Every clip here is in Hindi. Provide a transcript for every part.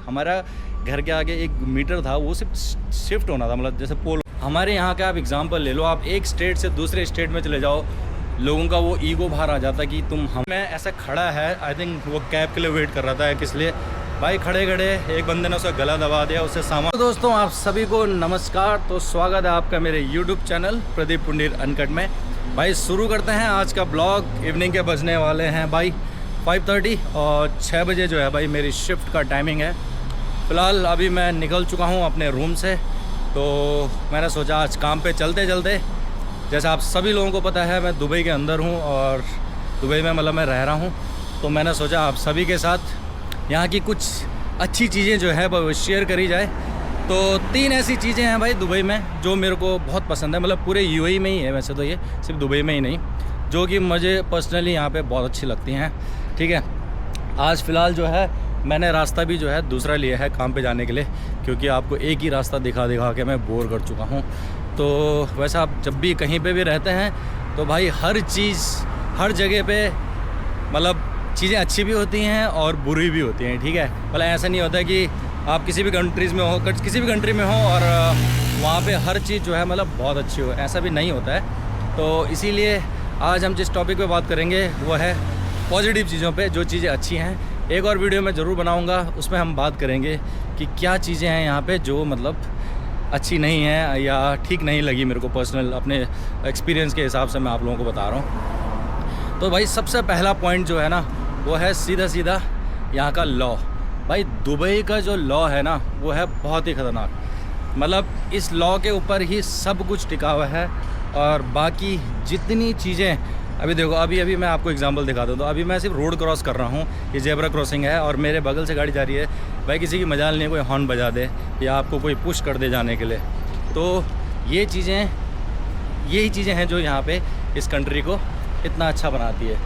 हमारा घर के आगे एक मीटर था, वो सिर्फ शिफ्ट होना था, मतलब जैसे पोल। हमारे यहाँ का आप एग्जांपल ले लो, आप एक स्टेट से दूसरे स्टेट में चले जाओ, लोगों का वो ईगो बाहर आ जाता कि तुम मैं ऐसा खड़ा है। आई थिंक वो कैब के लिए वेट कर रहा था, किस लिए भाई, खड़े खड़े एक बंदे ने उसका गला दबा दिया, उससे सामान। तो दोस्तों आप सभी को नमस्कार, तो स्वागत है आपका मेरे YouTube channel Pradeep Pundir uncut में। भाई शुरू करते हैं आज का ब्लॉग। इवनिंग के बजने वाले हैं भाई 5:30 और 6 बजे जो है भाई मेरी शिफ्ट का टाइमिंग है। फ़िलहाल अभी मैं निकल चुका हूँ अपने रूम से, तो मैंने सोचा आज काम पे चलते चलते, जैसा आप सभी लोगों को पता है मैं दुबई के अंदर हूँ और दुबई में मतलब मैं रह रहा हूँ, तो मैंने सोचा आप सभी के साथ यहाँ की कुछ अच्छी चीज़ें जो है वो शेयर करी जाए। तो 3 ऐसी चीज़ें हैं भाई दुबई में जो मेरे को बहुत पसंद है, मतलब पूरे यूएई में ही है वैसे तो, ये सिर्फ दुबई में ही नहीं, जो कि मुझे पर्सनली यहाँ पे बहुत अच्छी लगती हैं। ठीक है, आज फ़िलहाल जो है मैंने रास्ता भी जो है दूसरा लिया है काम पे जाने के लिए, क्योंकि आपको एक ही रास्ता दिखा दिखा के मैं बोर कर चुका हूँ। तो वैसे आप जब भी कहीं पे भी रहते हैं तो भाई हर चीज़ हर जगह पे मतलब चीज़ें अच्छी भी होती हैं और बुरी भी होती हैं। ठीक है, मतलब ऐसा नहीं होता कि आप किसी भी कंट्रीज़ में हो, किसी भी कंट्री में हो और वहाँ पे हर चीज़ जो है मतलब बहुत अच्छी हो, ऐसा भी नहीं होता है। तो इसीलिए आज हम जिस टॉपिक पे बात करेंगे वो है पॉजिटिव चीज़ों पे, जो चीज़ें अच्छी हैं। एक और वीडियो मैं ज़रूर बनाऊँगा, उसमें हम बात करेंगे कि क्या चीज़ें हैं यहाँ पे जो मतलब अच्छी नहीं है या ठीक नहीं लगी मेरे को पर्सनल, अपने एक्सपीरियंस के हिसाब से मैं आप लोगों को बता रहा हूँ। तो भाई सबसे पहला पॉइंट जो है ना वो है सीधा सीधा यहाँ का लॉ। भाई दुबई का जो लॉ है ना वो है बहुत ही ख़तरनाक, मतलब इस लॉ के ऊपर ही सब कुछ टिका हुआ है। और बाकी जितनी चीज़ें अभी देखो, अभी मैं आपको एग्जांपल दिखा दूँ, तो अभी मैं सिर्फ रोड क्रॉस कर रहा हूँ, ये जेब्रा क्रॉसिंग है और मेरे बगल से गाड़ी जा रही है। भाई किसी की मजाल नहीं है कोई हॉर्न बजा दे या आपको कोई पुश कर दे जाने के लिए। तो ये चीज़ें, यही चीज़ें हैं जो यहाँ पे इस कंट्री को इतना अच्छा बनाती है।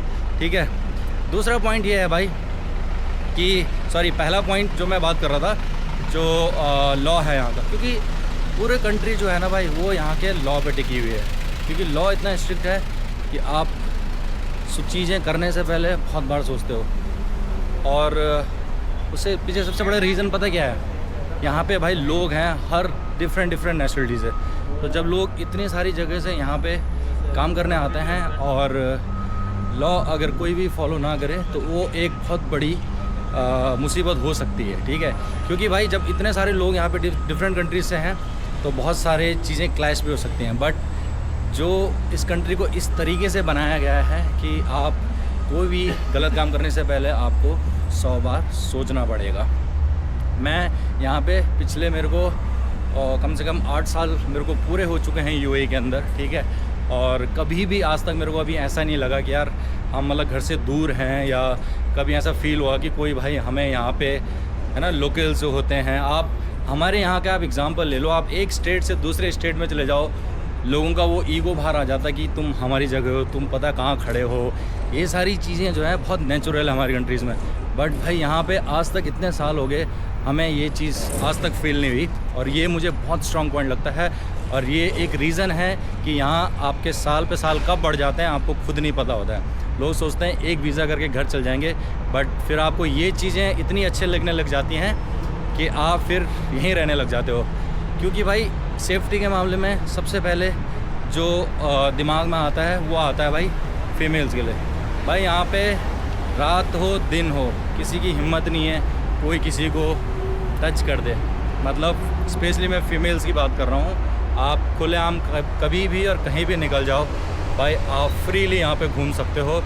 ठीक है, दूसरा पॉइंट ये है भाई कि पहला पॉइंट जो मैं बात कर रहा था, जो लॉ है यहाँ का, क्योंकि पूरे कंट्री जो है ना भाई वो यहाँ के लॉ पे टिकी हुई है। क्योंकि लॉ इतना स्ट्रिक्ट है कि आप चीज़ें करने से पहले बहुत बार सोचते हो। और उससे पीछे सबसे बड़ा रीज़न पता क्या है, यहाँ पे भाई लोग हैं हर डिफरेंट नेशनलिटीज़ है। तो जब लोग इतनी सारी जगह से यहाँ पे काम करने आते हैं और लॉ अगर कोई भी फॉलो ना करे तो वो एक बहुत बड़ी मुसीबत हो सकती है। ठीक है, क्योंकि भाई जब इतने सारे लोग यहाँ पे डिफरेंट कंट्रीज से हैं तो बहुत सारे चीज़ें क्लैश भी हो सकती हैं। बट जो इस कंट्री को इस तरीके से बनाया गया है कि आप कोई भी गलत काम करने से पहले आपको 100 बार सोचना पड़ेगा। मैं यहाँ पे पिछले मेरे को कम से कम 8 साल मेरे को पूरे हो चुके हैं यूएई के अंदर। ठीक है, और कभी भी आज तक मेरे को अभी ऐसा नहीं लगा कि यार हम मतलब घर से दूर हैं, या कभी ऐसा फील हुआ कि कोई भाई हमें यहाँ पे है ना लोकल्स जो होते हैं, आप हमारे यहाँ का आप एग्जांपल ले लो, आप एक स्टेट से दूसरे स्टेट में चले जाओ, लोगों का वो ईगो बाहर आ जाता कि तुम हमारी जगह हो, तुम पता कहाँ खड़े हो। ये सारी चीज़ें जो है बहुत नेचुरल है हमारी कंट्रीज़ में। बट भाई यहाँ पे आज तक इतने साल हो गए, हमें ये चीज़ आज तक फील नहीं हुई, और ये मुझे बहुत स्ट्रॉन्ग पॉइंट लगता है। और ये एक रीज़न है कि यहाँ आपके साल पे साल कब बढ़ जाते हैं आपको खुद नहीं पता होता है। लोग सोचते हैं एक वीज़ा करके घर चल जाएंगे, बट फिर आपको ये चीज़ें इतनी अच्छे लगने लग जाती हैं कि आप फिर यहीं रहने लग जाते हो। क्योंकि भाई सेफ्टी के मामले में सबसे पहले जो दिमाग में आता है वो आता है भाई फीमेल्स के लिए। भाई यहाँ पे रात हो दिन हो किसी की हिम्मत नहीं है कोई किसी को टच कर दे, मतलब स्पेशली मैं फ़ीमेल्स की बात कर रहा हूँ। आप खुलेआम कभी भी और कहीं भी निकल जाओ भाई, आप फ्रीली यहाँ पे घूम सकते हो।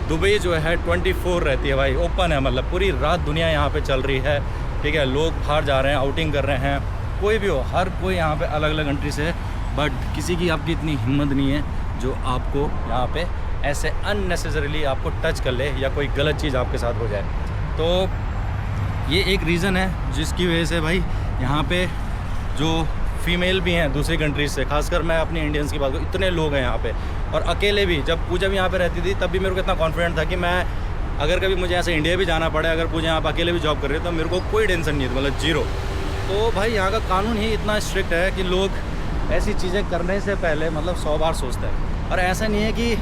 दुबई जो है 24 रहती है भाई, ओपन है, मतलब पूरी रात दुनिया यहाँ पे चल रही है। ठीक है, लोग बाहर जा रहे हैं, आउटिंग कर रहे हैं, कोई भी हो, हर कोई यहाँ पे अलग अलग कंट्री से है। बट किसी की आपकी इतनी हिम्मत नहीं है जो आपको यहाँ पे ऐसे अननेसेसरीली आपको टच कर ले या कोई गलत चीज़ आपके साथ हो जाए। तो ये एक रीज़न है जिसकी वजह से भाई यहाँ पे जो फीमेल भी हैं दूसरी कंट्रीज से, खासकर मैं अपनी इंडियंस की बात करूँ, इतने लोग हैं यहाँ पे। और अकेले भी, जब पूजा भी यहाँ पे रहती थी तब भी मेरे को इतना कॉन्फिडेंट था कि मैं अगर कभी मुझे ऐसे इंडिया भी जाना पड़े, अगर पूजा यहाँ पर अकेले भी जॉब कर रही है तो मेरे को कोई टेंशन नहीं थी, मतलब जीरो। तो भाई यहाँ का कानून ही इतना स्ट्रिक्ट है कि लोग ऐसी चीज़ें करने से पहले मतलब 100 बार सोचते हैं। और ऐसा नहीं है कि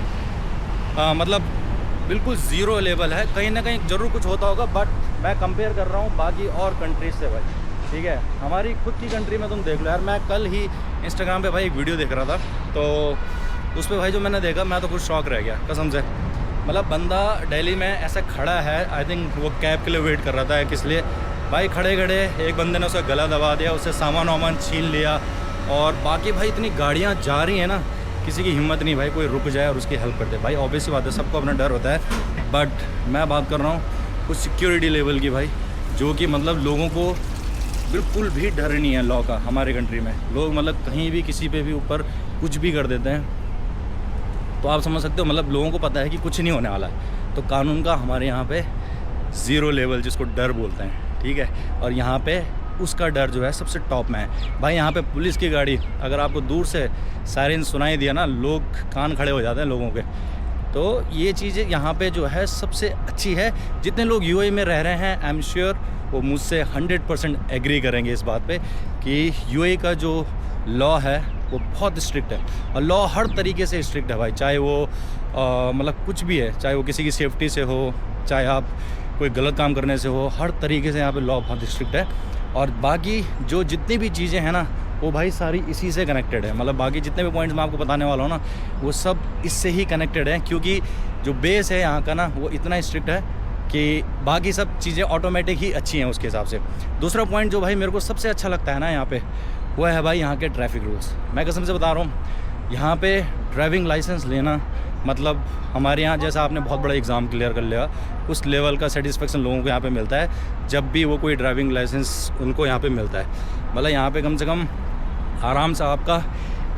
मतलब बिल्कुल ज़ीरो लेवल है। कहीं ना कहीं ज़रूर कुछ होता होगा, बट मैं कंपेयर कर रहा हूँ बाकी और कंट्रीज से भाई, ठीक है। हमारी खुद की कंट्री में तुम देख लो यार, मैं कल ही इंस्टाग्राम पे भाई एक वीडियो देख रहा था, तो उस पर भाई जो मैंने देखा मैं तो कुछ शॉक रह गया कसम से। मतलब बंदा दिल्ली में ऐसा खड़ा है, आई थिंक वो कैब के लिए वेट कर रहा था किस लिए भाई, खड़े खड़े एक बंदे ने उसका गला दबा दिया, उससे सामान वामान छीन लिया, और बाकी भाई इतनी गाड़ियाँ जा रही हैं ना, किसी की हिम्मत नहीं भाई कोई रुक जाए और उसकी हेल्प कर दे। भाई ऑब्वियस बात है, सबको अपना डर होता है, बट मैं बात कर रहा हूँ कुछ सिक्योरिटी लेवल की भाई, जो कि मतलब लोगों को बिल्कुल भी डर नहीं है लॉ का। हमारे कंट्री में लोग मतलब कहीं भी किसी पे भी ऊपर कुछ भी कर देते हैं, तो आप समझ सकते हो मतलब लोगों को पता है कि कुछ नहीं होने वाला है। तो कानून का हमारे यहाँ पे ज़ीरो लेवल, जिसको डर बोलते हैं, ठीक है। और यहाँ पे उसका डर जो है सबसे टॉप में है भाई। यहाँ पे पुलिस की गाड़ी अगर आपको दूर से सायरन सुनाई दिया ना, लोग कान खड़े हो जाते हैं लोगों के। तो ये चीज़ें यहाँ पे जो है सबसे अच्छी है। जितने लोग यूएई में रह रहे हैं, आई एम श्योर वो मुझसे 100% एग्री करेंगे इस बात पे कि यूएई का जो लॉ है वो बहुत स्ट्रिक्ट है, और लॉ हर तरीके से स्ट्रिक्ट है भाई। चाहे वो मतलब कुछ भी है, चाहे वो किसी की सेफ्टी से हो, चाहे आप कोई गलत काम करने से हो, हर तरीके से यहाँ पे लॉ बहुत स्ट्रिक्ट है। और बाकी जो जितनी भी चीज़ें हैं ना, वो भाई सारी इसी से कनेक्टेड है। मतलब बाकी जितने भी पॉइंट्स मैं आपको बताने वाला हूँ ना, वो सब इससे ही कनेक्टेड हैं, क्योंकि जो बेस है यहाँ का ना वो इतना स्ट्रिक्ट है कि बाकी सब चीज़ें ऑटोमेटिक ही अच्छी हैं उसके हिसाब से। दूसरा पॉइंट जो भाई मेरे को सबसे अच्छा लगता है ना यहाँ पे, वो है भाई यहाँ के ट्रैफिक रूल्स। मैं कसम से बता रहा हूँ, यहाँ पे ड्राइविंग लाइसेंस लेना मतलब हमारे यहाँ जैसा आपने बहुत बड़ा एग्ज़ाम क्लियर कर लिया, उस लेवल का सेटिस्फेक्शन लोगों को यहाँ पे मिलता है जब भी वो कोई ड्राइविंग लाइसेंस उनको यहाँ पे मिलता है। मतलब यहाँ पे कम से कम आराम से आपका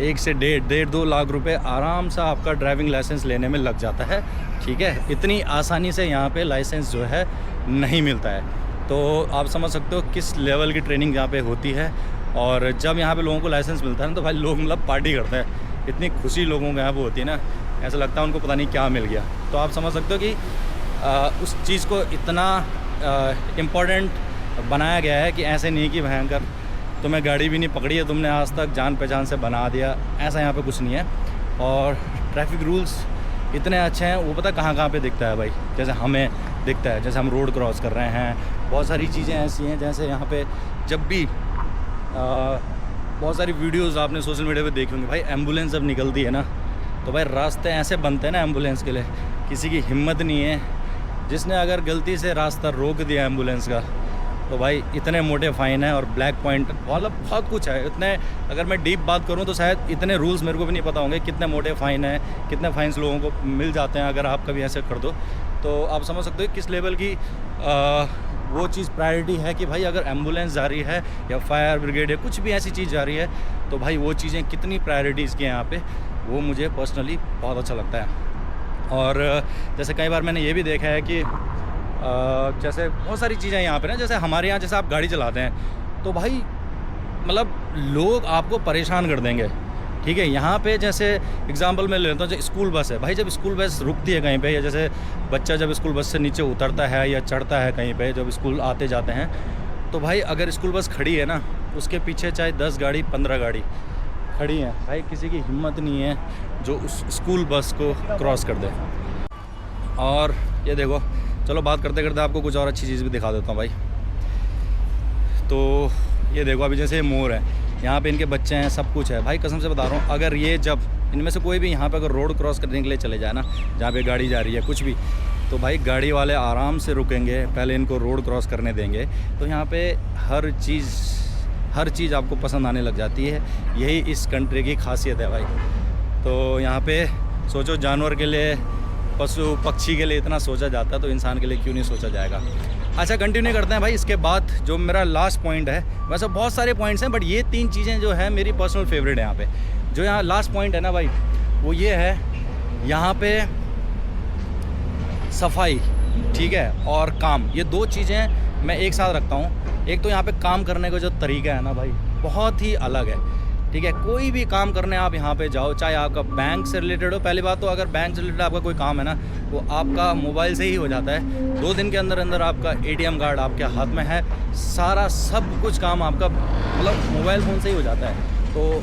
1 से 1.5-2 लाख रुपए आराम से आपका ड्राइविंग लाइसेंस लेने में लग जाता है, ठीक है। इतनी आसानी से यहाँ पे लाइसेंस जो है नहीं मिलता है। तो आप समझ सकते हो किस लेवल की ट्रेनिंग यहाँ पे होती है। और जब यहाँ पे लोगों को लाइसेंस मिलता है ना, तो भाई लोग मतलब पार्टी करते हैं, इतनी खुशी लोगों को यहाँ पर होती है ना, ऐसा लगता है उनको पता नहीं क्या मिल गया। तो आप समझ सकते हो कि उस चीज़ को इतना इम्पोर्टेंट बनाया गया है कि ऐसे नहीं कि भयंकर तुम्हें गाड़ी भी नहीं पकड़ी है तुमने आज तक, जान पहचान से बना दिया, ऐसा यहाँ पे कुछ नहीं है। और ट्रैफिक रूल्स इतने अच्छे हैं, वो पता कहाँ पे दिखता है भाई, जैसे हमें दिखता है, जैसे हम रोड क्रॉस कर रहे हैं। बहुत सारी चीज़ें ऐसी हैं, जैसे यहाँ पे जब भी बहुत सारी वीडियोज़ आपने सोशल मीडिया पर देखी होंगी भाई, एम्बुलेंस जब निकलती है ना, तो भाई रास्ते ऐसे बनते हैं ना एम्बुलेंस के लिए, किसी की हिम्मत नहीं है, जिसने अगर गलती से रास्ता रोक दिया एम्बुलेंस का, तो भाई इतने मोटे फ़ाइन है। और ब्लैक पॉइंट मतलब बहुत कुछ है इतने, अगर मैं डीप बात करूं तो शायद इतने रूल्स मेरे को भी नहीं पता होंगे, कितने मोटे फ़ाइन है, कितने फ़ाइन्स लोगों को मिल जाते हैं अगर आप कभी ऐसे कर दो। तो आप समझ सकते हो किस लेवल की वो चीज़ प्रायोरिटी है कि भाई अगर एम्बुलेंस जा रही है या फायर ब्रिगेड है, कुछ भी ऐसी चीज़ जा रही है, तो भाई वो चीज़ें कितनी प्रायोरिटीज़ की हैं यहाँ पे, वो मुझे पर्सनली बहुत अच्छा लगता है। और जैसे कई बार मैंने ये भी देखा है कि जैसे बहुत सारी चीज़ें यहाँ पे ना, जैसे हमारे यहाँ जैसे आप गाड़ी चलाते हैं तो भाई मतलब लोग आपको परेशान कर देंगे, ठीक है। यहाँ पे जैसे एग्जांपल मैं ले लेता हूँ, जो स्कूल बस है भाई, जब स्कूल बस रुकती है कहीं पे, या जैसे बच्चा जब स्कूल बस से नीचे उतरता है या चढ़ता है कहीं पे, जब स्कूल आते जाते हैं, तो भाई अगर स्कूल बस खड़ी है ना, उसके पीछे चाहे 10 गाड़ी 15 गाड़ी खड़ी हैं भाई, किसी की हिम्मत नहीं है जो उस स्कूल बस को क्रॉस कर दे। और ये देखो, चलो बात करते करते आपको कुछ और अच्छी चीज़ भी दिखा देता हूँ भाई। तो ये देखो, अभी जैसे मोर है, यहाँ पे इनके बच्चे हैं, सब कुछ है भाई। कसम से बता रहा हूँ, अगर ये जब इनमें से कोई भी यहाँ पे अगर रोड क्रॉस करने के लिए चले जाए ना, जहाँ पे गाड़ी जा रही है कुछ भी, तो भाई गाड़ी वाले आराम से रुकेंगे, पहले इनको रोड क्रॉस करने देंगे। तो यहाँ पे हर चीज़ आपको पसंद आने लग जाती है। यही इस कंट्री की खासियत है भाई। तो यहाँ पे सोचो, जानवर के लिए, पशु पक्षी के लिए इतना सोचा जाता है, तो इंसान के लिए क्यों नहीं सोचा जाएगा। अच्छा, कंटिन्यू करते हैं भाई। इसके बाद जो मेरा लास्ट पॉइंट है, वैसे बहुत सारे पॉइंट्स हैं, बट ये 3 चीज़ें जो है मेरी पर्सनल फेवरेट है यहाँ पे। जो यहाँ लास्ट पॉइंट है ना भाई, वो ये है, यहाँ पे सफाई, ठीक है, और काम, ये 2 चीज़ें मैं एक साथ रखता हूँ। एक तो यहाँ पे काम करने का जो तरीका है ना भाई, बहुत ही अलग है, ठीक है। कोई भी काम करने आप यहाँ पे जाओ, चाहे आपका बैंक से रिलेटेड हो। पहली बात तो अगर बैंक से रिलेटेड आपका कोई काम है ना, वो आपका मोबाइल से ही हो जाता है। 2 दिन के अंदर अंदर आपका ATM कार्ड आपके हाथ में है, सारा सब कुछ काम आपका मतलब मोबाइल फ़ोन से ही हो जाता है। तो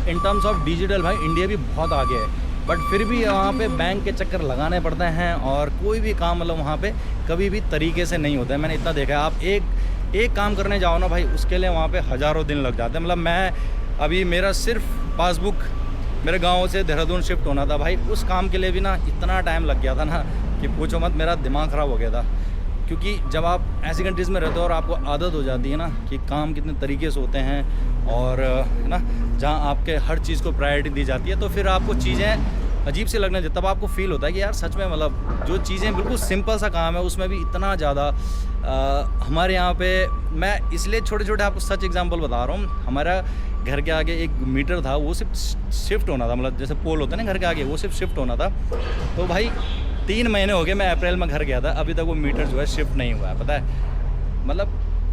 इन टर्म्स ऑफ डिजिटल भाई इंडिया भी बहुत आगे है। बट फिर भी वहाँ पे बैंक के चक्कर लगाने पड़ते हैं और कोई भी काम मतलब वहाँ पे कभी भी तरीके से नहीं होता है। मैंने इतना देखा है, आप एक काम करने जाओ ना भाई, उसके लिए वहाँ पे हज़ारों दिन लग जाते हैं। मतलब मैं अभी मेरा सिर्फ पासबुक मेरे गांव से देहरादून शिफ्ट होना था भाई, उस काम के लिए भी ना इतना टाइम लग गया था ना कि पूछो मत, मेरा दिमाग ख़राब हो गया था। क्योंकि जब आप ऐसी कंट्रीज़ में रहते हो और आपको आदत हो जाती है ना कि काम कितने तरीके से होते हैं और है ना, जहाँ आपके हर चीज़ को प्रायोरिटी दी जाती है, तो फिर आपको चीज़ें अजीब से लगने लगती, तब आपको फील होता है कि यार सच में मतलब जो चीज़ें बिल्कुल सिंपल सा काम है उसमें भी इतना ज़्यादा हमारे यहाँ पे, मैं इसलिए छोटे छोटे आपको सच एग्जांपल बता रहा हूँ। हमारा घर के आगे एक मीटर था, वो सिर्फ शिफ्ट होना था, मतलब जैसे पोल होता है ना घर के आगे, वो सिर्फ शिफ्ट होना था। तो भाई 3 महीने हो गए, मैं अप्रैल में घर गया था, अभी तक वो मीटर जो है शिफ्ट नहीं हुआ है, पता है। मतलब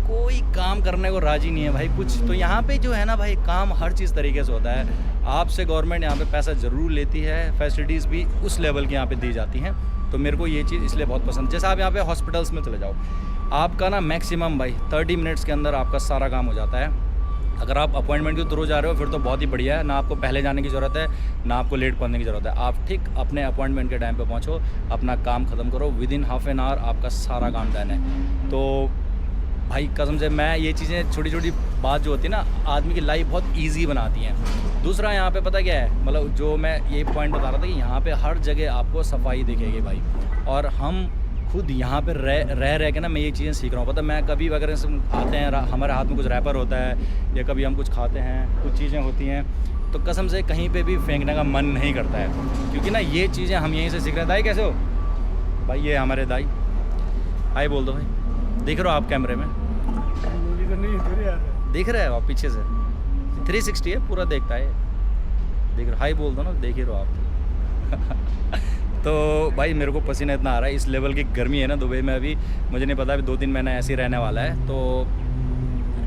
कोई काम करने को राज़ी नहीं है भाई कुछ। तो यहाँ पे जो है ना भाई, काम हर चीज़ तरीके से होता है। आपसे गवर्नमेंट यहाँ पे पैसा ज़रूर लेती है, फैसिलिटीज़ भी उस लेवल की यहाँ पे दी जाती हैं। तो मेरे को ये चीज़ इसलिए बहुत पसंद। जैसे आप यहाँ पे हॉस्पिटल्स में चले जाओ, आपका ना मैक्सिमम भाई 30 मिनट्स के अंदर आपका सारा काम हो जाता है। अगर आप अपॉइंटमेंट के थ्रू जा रहे हो फिर तो बहुत ही बढ़िया है, ना आपको पहले जाने की ज़रूरत है, ना आपको लेट पहुंचने की ज़रूरत है। आप ठीक अपने अपॉइंटमेंट के टाइम पे पहुंचो, अपना काम ख़त्म करो, विदिन हाफ एन आवर आपका सारा काम डन है। तो भाई कसम से मैं ये चीज़ें, छोटी छोटी बात जो होती है ना, आदमी की लाइफ बहुत ईजी बनाती हैं। दूसरा यहाँ पे पता क्या है, मतलब जो मैं ये पॉइंट बता रहा था कि यहाँ पे हर जगह आपको सफाई दिखेगी भाई। और हम खुद यहाँ पे रह के ना मैं ये चीज़ें सीख रहा हूँ। पता मैं कभी अगर आते हैं, हमारे हाथ में कुछ रैपर होता है या कभी हम कुछ खाते हैं, कुछ चीज़ें होती हैं, तो कसम से कहीं पे भी फेंकने का मन नहीं करता है। क्योंकि ना ये चीज़ें हम यहीं से सीख रहे हैं। दाई कैसे हो भाई? ये हमारे दाई, हाय बोल दो भाई। देख रहे हो आप कैमरे में? देख रहे हो आप पीछे से? 360 है, पूरा देखता है। देख रहे, हाय बोल दो ना, देख ही रहो आप। तो भाई मेरे को पसीना इतना आ रहा है, इस लेवल की गर्मी है ना दुबई में अभी, मुझे नहीं पता अभी 2-3 महीने ऐसे ही रहने वाला है। तो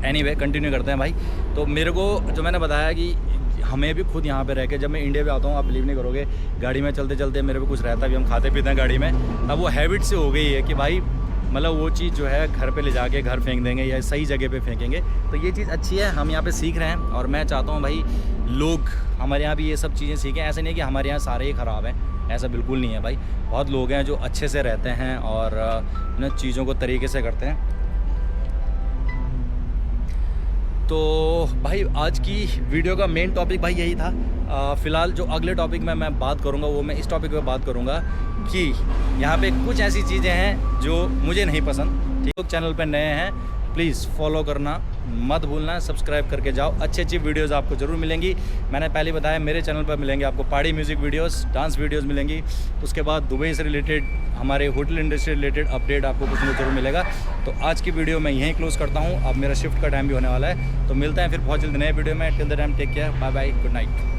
एनीवे कंटिन्यू करते हैं भाई। तो मेरे को जो मैंने बताया कि हमें भी खुद यहाँ पे रह के, जब मैं इंडिया पे आता हूँ, आप बिलीव नहीं करोगे, गाड़ी में चलते चलते मेरे को कुछ रहता भी, हम खाते पीते हैं गाड़ी में, अब वो हैबिट से हो गई है कि भाई मतलब वो चीज़ जो है घर पे ले जाके घर फेंक देंगे या सही जगह पे फेंकेंगे। तो ये चीज़ अच्छी है, हम यहाँ पे सीख रहे हैं और मैं चाहता हूँ भाई लोग हमारे यहाँ भी ये सब चीज़ें सीखें। ऐसे नहीं कि हमारे यहाँ सारे ही ख़राब हैं, ऐसा बिल्कुल नहीं है भाई। बहुत लोग हैं जो अच्छे से रहते हैं और ना चीज़ों को तरीके से करते हैं। तो भाई आज की वीडियो का मेन टॉपिक भाई यही था। फ़िलहाल जो अगले टॉपिक में मैं बात करूँगा वो मैं इस टॉपिक पे बात करूँगा कि यहाँ पे कुछ ऐसी चीज़ें हैं जो मुझे नहीं पसंद। ठीक, चैनल पे नए हैं प्लीज़ फॉलो करना मत भूलना, सब्सक्राइब करके जाओ। अच्छी अच्छी वीडियोस आपको ज़रूर मिलेंगी। मैंने पहले बताया मेरे चैनल पर मिलेंगे आपको पहाड़ी म्यूज़िक वीडियोस, डांस वीडियोस मिलेंगी। उसके बाद दुबई से रिलेटेड, हमारे होटल इंडस्ट्री रिलेटेड अपडेट आपको कुछ ना ज़रूर मिलेगा। तो आज की वीडियो मैं यहीं क्लोज़ करता हूँ, अब मेरा शिफ्ट का टाइम भी होने वाला है। तो मिलते हैं फिर बहुत जल्द नए वीडियो में। Till the time take care, bye bye, good night.